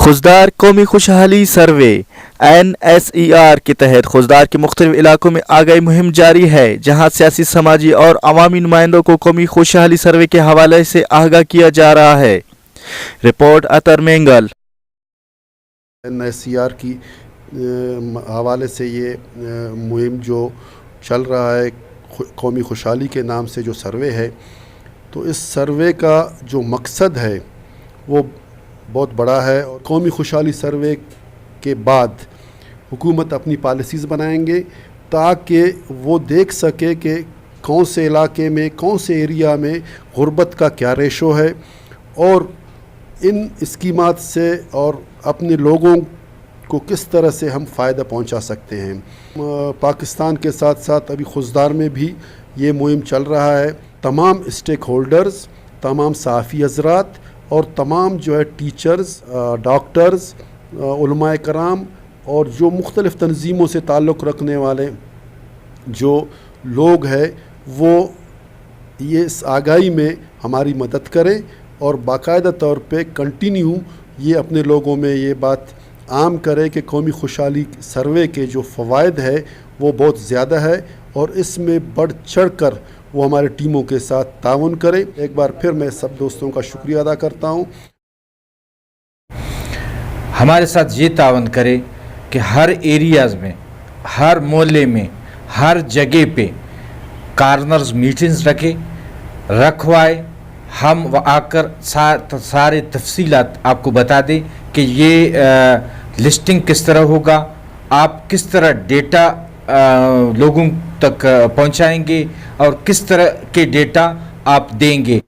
خوزدار قومی خوشحالی survey NSER کے تحت خوزدار کے مختلف علاقوں میں آگاہی مہم جاری ہے، جہاں سیاسی، سماجی اور عوامی نمائندوں کو قومی خوشحالی سروے کے حوالے سے آگاہ کیا جا رہا ہے۔ رپورٹ اطہر مینگل۔ NSER کی حوالے سے یہ مہم جو چل رہا ہے قومی خوشحالی کے نام سے جو سروے ہے، تو اس سروے کا جو مقصد ہے وہ بہت بڑا ہے، اور قومی خوشحالی سروے کے بعد حکومت اپنی پالیسیز بنائیں گے تاکہ وہ دیکھ سکے کہ کون سے علاقے میں، کون سے ایریا میں غربت کا کیا ریشو ہے، اور ان اسکیمات سے اور اپنے لوگوں کو کس طرح سے ہم فائدہ پہنچا سکتے ہیں۔ پاکستان کے ساتھ ساتھ ابھی خوزدار میں بھی یہ مہم چل رہا ہے۔ تمام اسٹیک ہولڈرز، تمام صحافی حضرات اور تمام جو ہے ٹیچرز، ڈاکٹرز، علماء کرام اور جو مختلف تنظیموں سے تعلق رکھنے والے جو لوگ ہیں، وہ یہ اس آگاہی میں ہماری مدد کریں اور باقاعدہ طور پہ کنٹینیو یہ اپنے لوگوں میں یہ بات عام کرے کہ قومی خوشحالی سروے کے جو فوائد ہے وہ بہت زیادہ ہے، اور اس میں بڑھ چڑھ کر وہ ہمارے ٹیموں کے ساتھ تعاون کرے۔ ایک بار پھر میں سب دوستوں کا شکریہ ادا کرتا ہوں۔ ہمارے ساتھ یہ تعاون کرے کہ ہر ایریاز میں، ہر محلے میں، ہر جگہ پہ کارنرز میٹنگز رکھوائے، ہم آ کر سارے تفصیلات آپ کو بتا دیں کہ یہ لسٹنگ کس طرح ہوگا، آپ کس طرح ڈیٹا لوگوں تک پہنچائیں گے اور کس طرح کے ڈیٹا آپ دیں گے۔